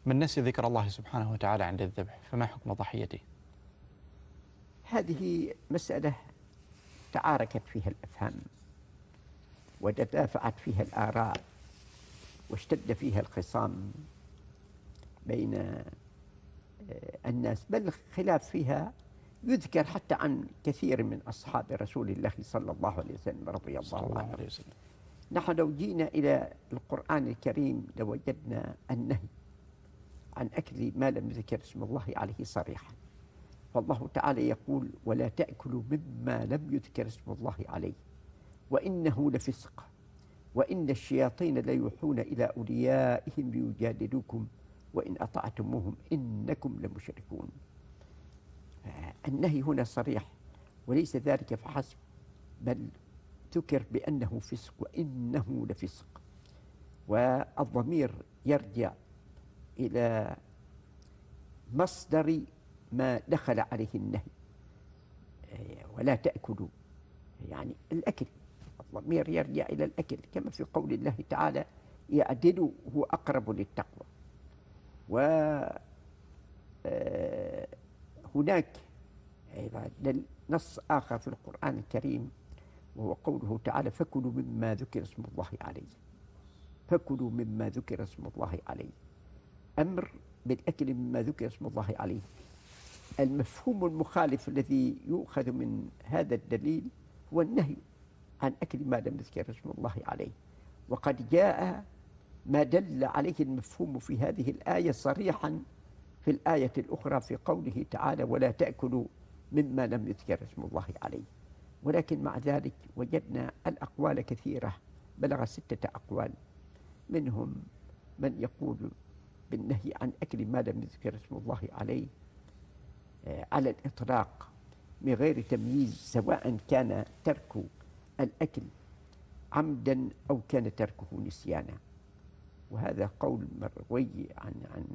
من نسي ذكر الله سبحانه وتعالى عند الذبح فما حكم ضحيته؟ هذه مسألة تعاركت فيها الأفهام وتدافعت فيها الآراء واشتد فيها الخصام بين الناس، بل الخلاف فيها يذكر حتى عن كثير من أصحاب رسول الله صلى الله عليه وسلم رضي الله عنه. نحن لو جينا إلى القرآن الكريم لوجدنا النهي عن أكل ما لم يذكر اسم الله عليه صريحا، فالله تعالى يقول: ولا تأكلوا مما لم يذكر اسم الله عليه وإنه لفسق وإن الشياطين ليوحون إلى أوليائهم ليجادلوكم وإن أطعتموهم إنكم لمشركون. النهي هنا صريح، وليس ذلك فحسب، بل ذكر بأنه فسق وإنه لفسق، والضمير يرجع إلى مصدر ما دخل عليه النهي. ولا تأكلوا يعني الأكل، الضمير يرجع إلى الأكل، كما في قول الله تعالى: يعدل هو أقرب للتقوى. وهناك أيضا نص آخر في القرآن الكريم وهو قوله تعالى: فكلوا مما ذكر اسم الله عليه. فكلوا مما ذكر اسم الله عليه، أمر بالأكل مما ذكر اسم الله عليه. المفهوم المخالف الذي يؤخذ من هذا الدليل هو النهي عن أكل ما لم يذكر اسم الله عليه، وقد جاء ما دل عليه المفهوم في هذه الآية صريحا في الآية الأخرى في قوله تعالى: ولا تأكلوا مما لم يذكر اسم الله عليه. ولكن مع ذلك وجدنا الأقوال كثيرة، بلغ 6 أقوال، منهم من يقول بالنهي عن أكل ما لم يذكر اسم الله عليه على الإطلاق من غير تمييز، سواء كان ترك الأكل عمدا أو كان تركه نسيانا. وهذا قول مروي عن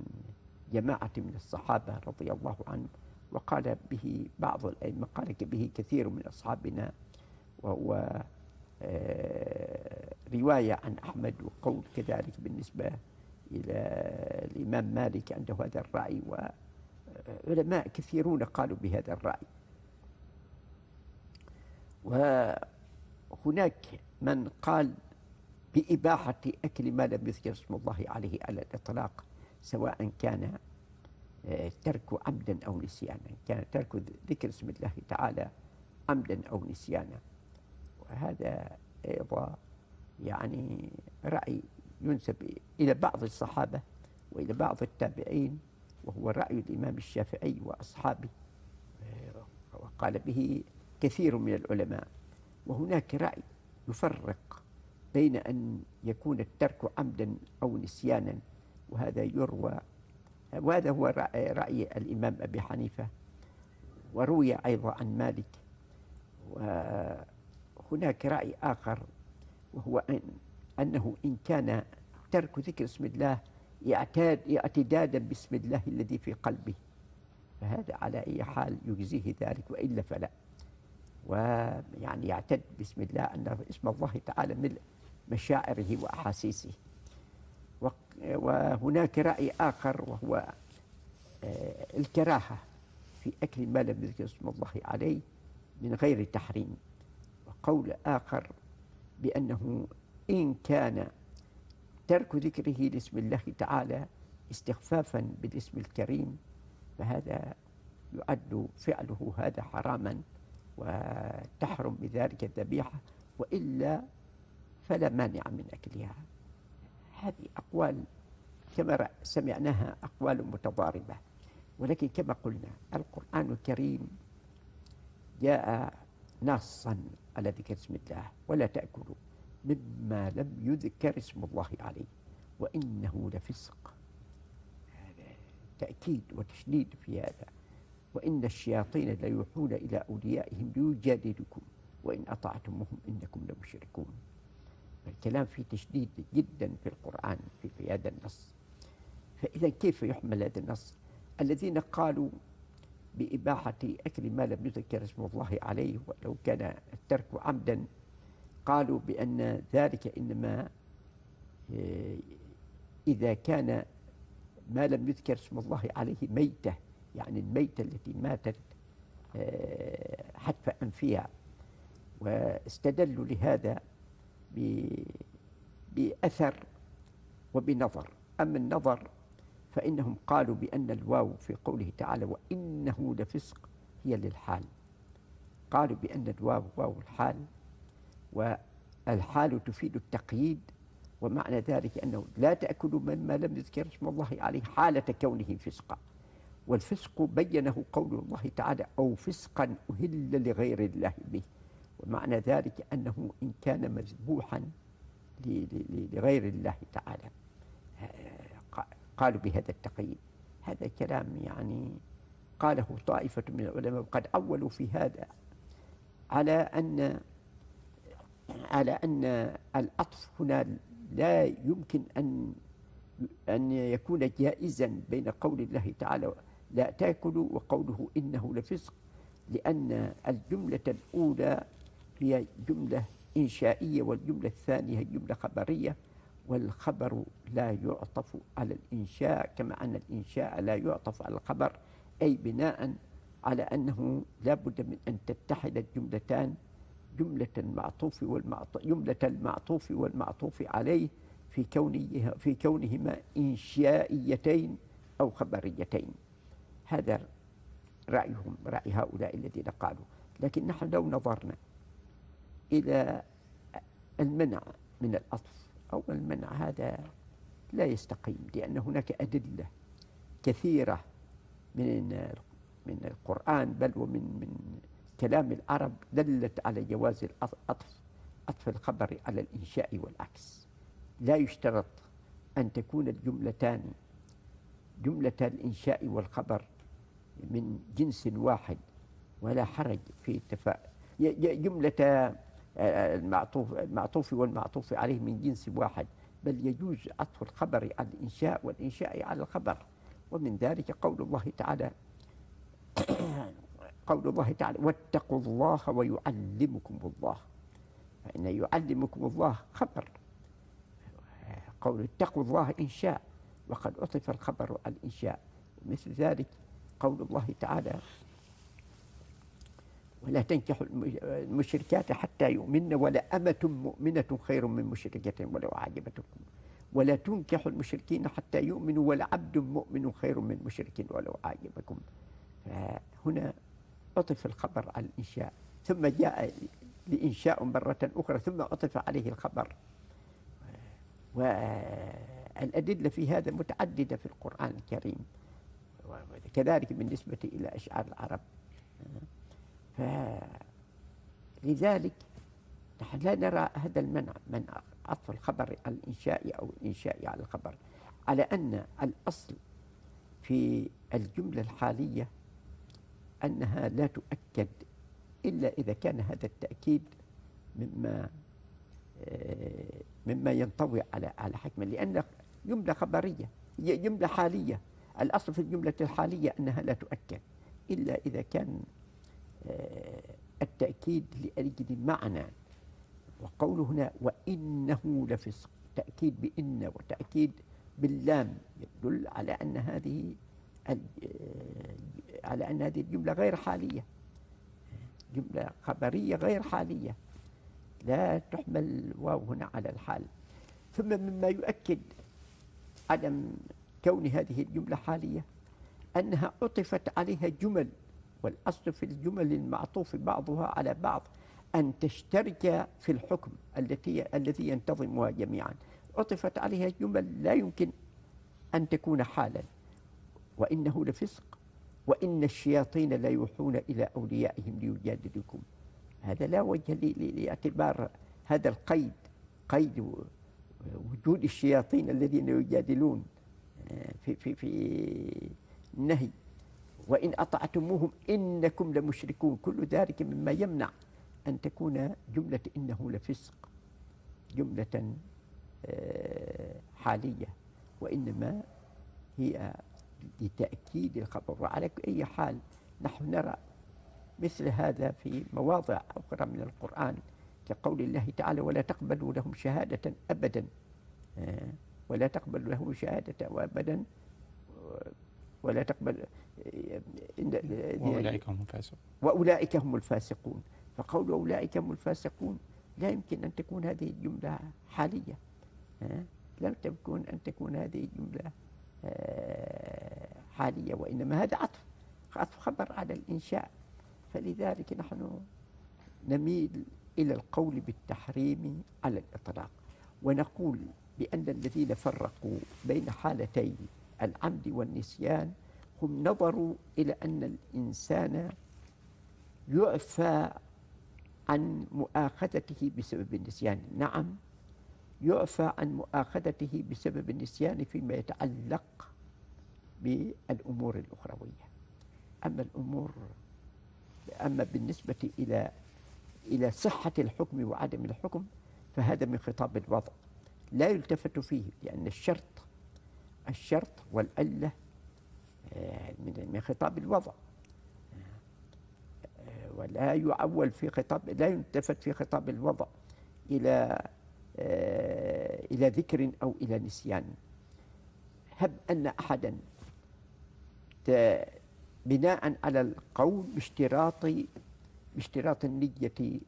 جماعة من الصحابة رضي الله عنهم، وقال به بعض الأئمة، قال به كثير من أصحابنا، وهو رواية عن أحمد، وقول كذلك بالنسبة إلى الإمام مالك عنده هذا الرأي، وعلماء كثيرون قالوا بهذا الرأي. وهناك من قال بإباحة أكل ما لم يذكر اسم الله عليه على الإطلاق، سواء كان ترك عمدا أو نسيانا، كان ترك ذكر اسم الله تعالى عمدا أو نسيانا. وهذا أيضا يعني رأي ينسب إلى بعض الصحابة وإلى بعض التابعين، وهو رأي الإمام الشافعي وأصحابه، وقال به كثير من العلماء. وهناك رأي يفرق بين أن يكون الترك عمدا أو نسيانا، وهذا يروى، وهذا هو رأي الإمام أبي حنيفة، وروي أيضا عن مالك. وهناك رأي آخر وهو أنه إن كان ترك ذكر اسم الله اعتدادا باسم الله الذي في قلبه، فهذا على أي حال يجزيه ذلك، وإلا فلا. ويعني يعتد باسم الله أن اسم الله تعالى ملء مشاعره وأحاسيسه. وهناك رأي آخر وهو الكراهة في أكل ما لم يذكر اسم الله عليه من غير تحريم، وقول آخر بأنه إن كان ترك ذكره لاسم الله تعالى استخفافا بالاسم الكريم فهذا يعد فعله هذا حراما وتحرم بذلك الذبيحة، وإلا فلا مانع من أكلها. هذه أقوال كما سمعناها أقوال متضاربة، ولكن كما قلنا القرآن الكريم جاء نصا على ذكر اسم الله: ولا تأكلوا مما لم يذكر اسم الله عليه وإنه لفسق. هذا تأكيد وتشديد في هذا. وإن الشياطين ليوحون إلى أوليائهم ليجادلوكم وإن أطعتموهم إنكم لمشركون. الكلام فيه تشديد جدا في القرآن في هذا النص. فإذا كيف يحمل هذا النص؟ الذين قالوا بإباحة أكل ما لم يذكر اسم الله عليه ولو كان الترك عمدا، قالوا بأن ذلك إنما إذا كان ما لم يذكر اسم الله عليه ميتة، يعني الميتة التي ماتت حتف أنفها. واستدلوا لهذا بأثر وبنظر. أما النظر فإنهم قالوا بأن الواو في قوله تعالى وإنه لفسق هي للحال، قالوا بأن الواو واو الحال، والحال تفيد التقييد، ومعنى ذلك أنه لا تأكلوا مما لم يذكر اسم الله عليه حالة كونه فسقا. والفسق بينه قول الله تعالى أو فسقا أهل لغير الله به، ومعنى ذلك أنه إن كان مذبوحا لغير الله تعالى قالوا بهذا التقييد. هذا كلام يعني قاله طائفة من العلماء، وقد أولوا في هذا على أن العطف هنا لا يمكن أن يكون جائزا بين قول الله تعالى لا تأكلوا وقوله إنه لفسق، لأن الجملة الأولى هي جملة إنشائية والجملة الثانية هي جملة خبرية، والخبر لا يعطف على الإنشاء كما أن الإنشاء لا يعطف على الخبر، أي بناء على أنه لا بد من أن تتحد الجملتان، جملة المعطوف والمعطوف عليه في كونهما إنشائيتين أو خبريتين. هذا رأيهم، رأي هؤلاء الذين قالوا. لكن نحن لو نظرنا إلى المنع من العطف أو المنع، هذا لا يستقيم، لأن هناك أدلة كثيرة من القرآن بل ومن كلام العرب دلت على جواز عطف الخبر على الإنشاء والعكس. لا يشترط أن تكون الجملتان جملة الإنشاء والخبر من جنس واحد، ولا حرج في جملة المعطوف والمعطوف عليه من جنس واحد، بل يجوز عطف الخبر على الإنشاء والإنشاء على الخبر. ومن ذلك قول الله تعالى واتقوا الله ويعلمكم الله، فإن يعلمكم الله خبر، قول اتقوا الله إنشاء، وقد عطف الخبر على الإنشاء. مثل ذلك قول الله تعالى ولا تنكحوا المشركات حتى يؤمن ولا أمة مؤمنة خير من مشركة ولو أعجبتكم، ولا تنكحوا المشركين حتى يؤمنوا ولا عبد مؤمن خير من مشرك ولو أعجبكم. فهنا عطف الخبر على الإنشاء، ثم جاء لإنشاء مرة أخرى ثم عطف عليه الخبر. والأدلة في هذا متعددة في القرآن الكريم، كذلك بالنسبة إلى أشعار العرب. فلذلك نحن لا نرى هذا المنع، منع عطف الخبر على الإنشاء أو الإنشاء على الخبر، على أن الأصل في الجملة الحالية أنها لا تؤكد إلا إذا كان هذا التأكيد مما ينطوي على حكمة، لأن جملة خبرية جملة حالية، الأصل في الجملة الحالية أنها لا تؤكد إلا إذا كان التأكيد لأجل معنى. وقوله هنا وإنه لفسق، تأكيد بإن وتأكيد باللام يدل على أن هذه الجملة غير حالية، جملة خبرية غير حالية، لا تحمل واو هنا على الحال. ثم مما يؤكد عدم كون هذه الجملة حالية أنها عطفت عليها جمل، والأصل في الجمل المعطوف بعضها على بعض أن تشترك في الحكم الذي ينتظمها جميعا. عطفت عليها جمل لا يمكن أن تكون حالا، وإنه لفسق وإن الشياطين لا يوحون إلى أوليائهم ليجادلوكم. هذا لا وجه لاعتبار هذا القيد، قيد وجود الشياطين الذين يجادلون في النهي، وإن أطعتموهم إنكم لمشركون. كل ذلك مما يمنع أن تكون جملة إنه لفسق جملة حالية، وإنما هي لتأكيد الخبر. وعلى أي حال نحن نرى مثل هذا في مواضع أخرى من القرآن، كقول الله تعالى ولا تقبلوا لهم شهادة أبدا، ولا تقبلوا لهم شهادة أبدا ولا تقبل وأولئك هم الفاسقون. وأولئك هم الفاسقون. فقول أولئك هم الفاسقون لا يمكن أن تكون هذه الجملة حالية، لا يمكن أن تكون هذه الجملة حالية، وإنما هذا عطف خبر على الإنشاء. فلذلك نحن نميل إلى القول بالتحريم على الإطلاق، ونقول بأن الذين فرقوا بين حالتي العمد والنسيان هم نظروا إلى أن الإنسان يعفى عن مؤاخذته بسبب النسيان. نعم، يعفى عن مؤاخذته بسبب النسيان فيما يتعلق بالأمور الأخروية. أما بالنسبة إلى صحة الحكم وعدم الحكم فهذا من خطاب الوضع لا يلتفت فيه، لأن الشرط والعلة من خطاب الوضع، ولا يعول في خطاب، لا يلتفت في خطاب الوضع إلى ذكر أو إلى نسيان. هب أن أحدا بناء على القول باشتراط النية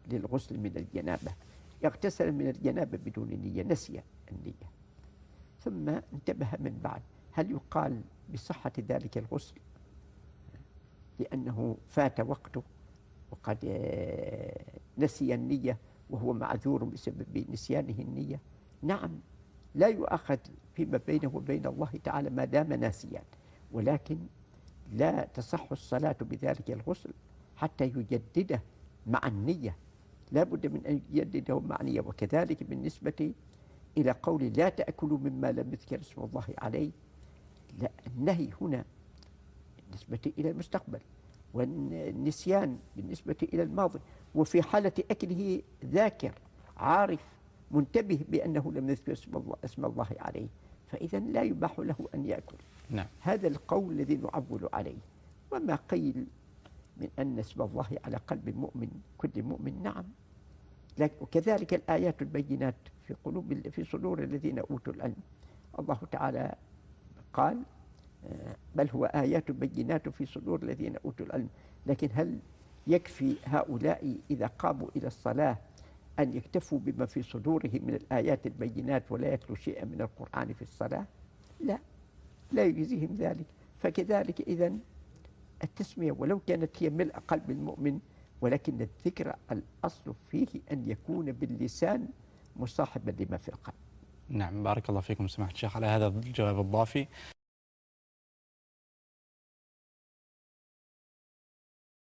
للغسل من الجنابة، يغتسل من الجنابة بدون نية، نسي النية، ثم انتبه من بعد، هل يقال بصحة ذلك الغسل لأنه فات وقته وقد نسي النية وهو معذور بسبب نسيانه النية؟ نعم، لا يؤاخذ فيما بينه وبين الله تعالى ما دام ناسيا، ولكن لا تصح الصلاة بذلك الغسل حتى يجدده مع النية، لا بد من أن يجدده مع نية. وكذلك بالنسبة إلى قول لا تأكلوا مما لم يذكر اسم الله عليه، لا، النهي هنا بالنسبة إلى المستقبل، والنسيان بالنسبة إلى الماضي. وفي حالة أكله ذاكر عارف منتبه بأنه لم يذكر اسم الله عليه، فإذا لا يباح له أن يأكل. نعم. هذا القول الذي نعول عليه. وما قيل من أن اسم الله على قلب المؤمن كل مؤمن، نعم، وكذلك الآيات البينات في صدور الذين أوتوا العلم. الله تعالى قال بل هو آيات بينات في صدور الذين أوتوا العلم. لكن هل يكفي هؤلاء إذا قاموا إلى الصلاة أن يكتفوا بما في صدورهم من الآيات البينات ولا يتلوا شيئا من القرآن في الصلاة؟ لا يجزيهم ذلك. فكذلك إذن التسمية ولو كانت هي ملء قلب المؤمن، ولكن الذكر الأصل فيه أن يكون باللسان مصاحبا لما في القلب. نعم، بارك الله فيكم سماحة الشيخ على هذا الجواب الضافي.